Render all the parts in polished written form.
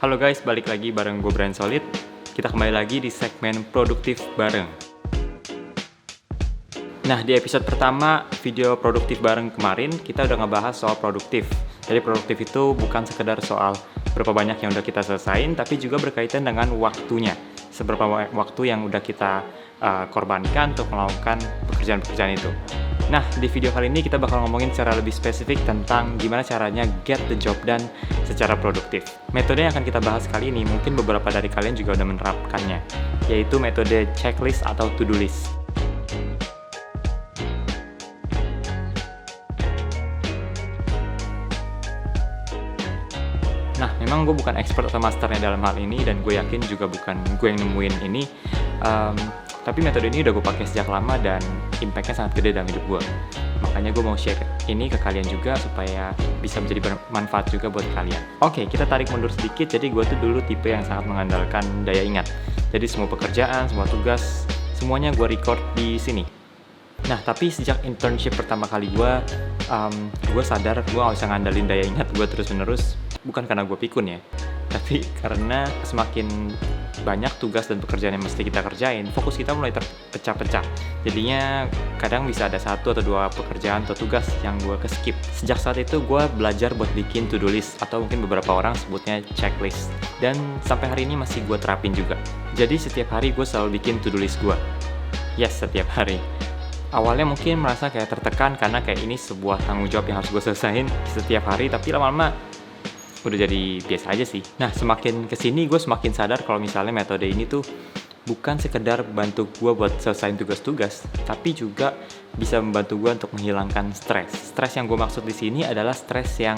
Halo guys, balik lagi bareng gue Brian Solid. Kita kembali lagi di segmen produktif bareng. Nah, di episode pertama video produktif bareng kemarin, kita udah ngebahas soal produktif. Jadi produktif itu bukan sekedar soal berapa banyak yang udah kita selesain, tapi juga berkaitan dengan waktunya. Seberapa waktu yang udah kita korbankan untuk melakukan pekerjaan-pekerjaan itu. Nah, di video kali ini kita bakal ngomongin secara lebih spesifik tentang gimana caranya get the job done secara produktif. Metode yang akan kita bahas kali ini mungkin beberapa dari kalian juga udah menerapkannya, yaitu metode checklist atau to-do list. Nah, memang gue bukan expert atau masternya dalam hal ini, dan gue yakin juga bukan gue yang nemuin ini. Tapi metode ini udah gue pakai sejak lama dan impact-nya sangat gede dalam hidup gue. Makanya gue mau share ini ke kalian juga supaya bisa menjadi bermanfaat juga buat kalian. Oke, kita tarik mundur sedikit. Jadi gue tuh dulu tipe yang sangat mengandalkan daya ingat. Jadi semua pekerjaan, semua tugas, semuanya gue record di sini. Nah, tapi sejak internship pertama kali gue sadar gue gak usah ngandalin daya ingat gue terus-menerus. Bukan karena gue pikun ya, tapi karena semakin banyak tugas dan pekerjaan yang mesti kita kerjain, fokus kita mulai terpecah-pecah. Jadinya kadang bisa ada 1 atau 2 pekerjaan atau tugas yang gue skip. Sejak saat itu gue belajar buat bikin to-do list, atau mungkin beberapa orang sebutnya checklist. Dan sampai hari ini masih gue terapin juga. Jadi setiap hari gue selalu bikin to-do list gue. Yes, setiap hari. Awalnya mungkin merasa kayak tertekan karena kayak ini sebuah tanggung jawab yang harus gue selesain setiap hari, tapi lama-lama udah jadi biasa aja sih. Nah, semakin kesini gue semakin sadar kalau misalnya metode ini tuh bukan sekedar bantu gue buat selesain tugas-tugas, tapi juga bisa membantu gue untuk menghilangkan stres. Stres yang gue maksud di sini adalah stres yang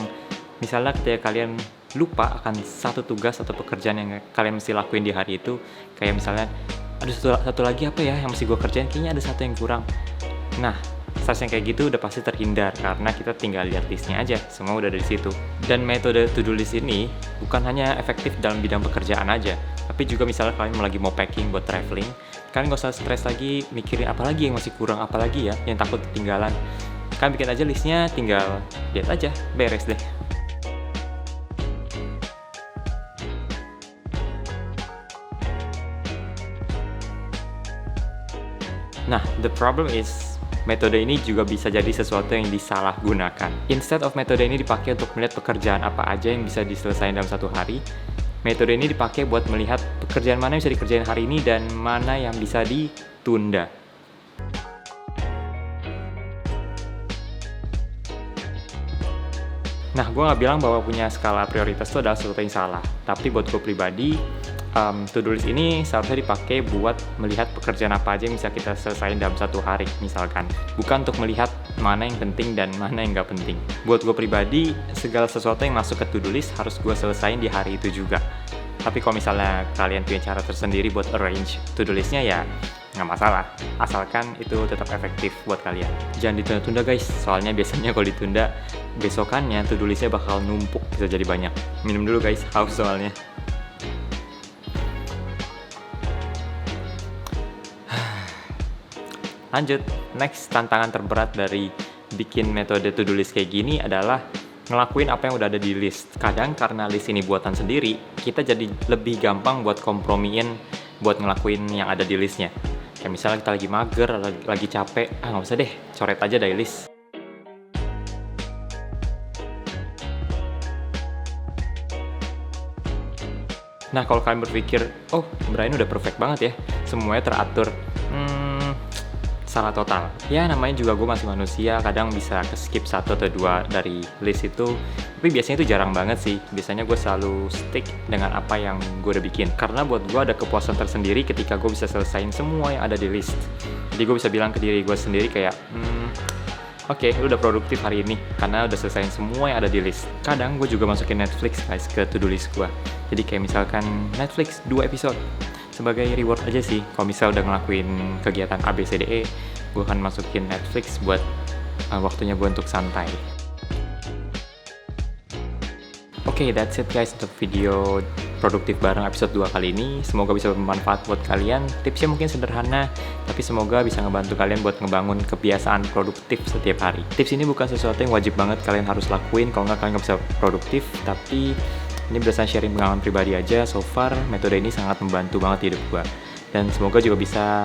misalnya ketika kalian lupa akan satu tugas atau pekerjaan yang kalian mesti lakuin di hari itu, kayak misalnya ada satu lagi apa ya yang mesti gue kerjain, kayaknya ada satu yang kurang. Nah, stres yang kayak gitu udah pasti terhindar karena kita tinggal lihat listnya aja, semua udah ada di situ. Dan metode to-do list ini bukan hanya efektif dalam bidang pekerjaan aja, tapi juga misalnya kalian lagi mau packing buat traveling, kalian gak usah stres lagi mikirin apa lagi yang masih kurang, apa lagi ya yang takut ketinggalan. Kalian bikin aja listnya, tinggal lihat aja, beres deh. Nah, the problem is metode ini juga bisa jadi sesuatu yang disalahgunakan. Instead of metode ini dipakai untuk melihat pekerjaan apa aja yang bisa diselesaikan dalam satu hari, metode ini dipakai buat melihat pekerjaan mana yang bisa dikerjain hari ini dan mana yang bisa ditunda. Nah, gue gak bilang bahwa punya skala prioritas itu adalah sesuatu yang salah. Tapi buat gue pribadi, to-do list ini seharusnya dipakai buat melihat pekerjaan apa aja yang bisa kita selesaiin dalam satu hari, misalkan. Bukan untuk melihat mana yang penting dan mana yang gak penting. Buat gue pribadi, segala sesuatu yang masuk ke to-do list harus gue selesaiin di hari itu juga. Tapi kalau misalnya kalian punya cara tersendiri buat arrange to-do listnya, ya nggak masalah, asalkan itu tetap efektif buat kalian. Jangan ditunda-tunda guys, soalnya biasanya kalau ditunda, besokannya to-do listnya bakal numpuk, bisa jadi banyak. Minum dulu guys, haus soalnya. Lanjut, next tantangan terberat dari bikin metode to-do list kayak gini adalah ngelakuin apa yang udah ada di list. Kadang karena list ini buatan sendiri, kita jadi lebih gampang buat kompromiin buat ngelakuin yang ada di listnya. Kayak misalnya kita lagi mager, lagi capek, nggak usah deh, coret aja dari list. Nah, kalau kalian berpikir, oh Brian udah perfect banget ya, semuanya teratur, salah total. Ya namanya juga gue masih manusia, kadang bisa skip 1 atau 2 dari list itu, tapi biasanya itu jarang banget sih. Biasanya gue selalu stick dengan apa yang gue udah bikin, karena buat gue ada kepuasan tersendiri ketika gue bisa selesain semua yang ada di list. Jadi gue bisa bilang ke diri gue sendiri kayak, oke, lu udah produktif hari ini karena udah selesain semua yang ada di list. Kadang gue juga masukin Netflix guys ke to-do list gue. Jadi kayak misalkan Netflix 2 episode sebagai reward aja sih. Kalau misal udah ngelakuin kegiatan ABCDE, gue akan masukin Netflix buat waktunya gue untuk santai. Oke, that's it guys untuk video produktif bareng episode 2 kali ini. Semoga bisa bermanfaat buat kalian. Tipsnya mungkin sederhana, tapi semoga bisa ngebantu kalian buat ngebangun kebiasaan produktif setiap hari. Tips ini bukan sesuatu yang wajib banget kalian harus lakuin, kalau nggak kalian nggak bisa produktif, tapi Ini berdasarkan sharing pengalaman pribadi aja, so far metode ini sangat membantu banget di hidup gue. Dan semoga juga bisa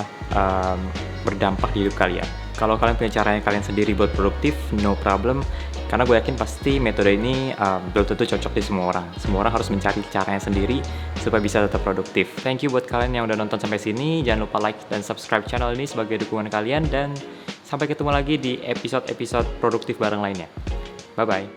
berdampak di hidup kalian. Kalau kalian punya caranya kalian sendiri buat produktif, no problem. Karena gue yakin pasti metode ini belum tentu cocok di semua orang. Semua orang harus mencari caranya sendiri supaya bisa tetap produktif. Thank you buat kalian yang udah nonton sampai sini. Jangan lupa like dan subscribe channel ini sebagai dukungan kalian. Dan sampai ketemu lagi di episode-episode produktif bareng lainnya. Bye-bye.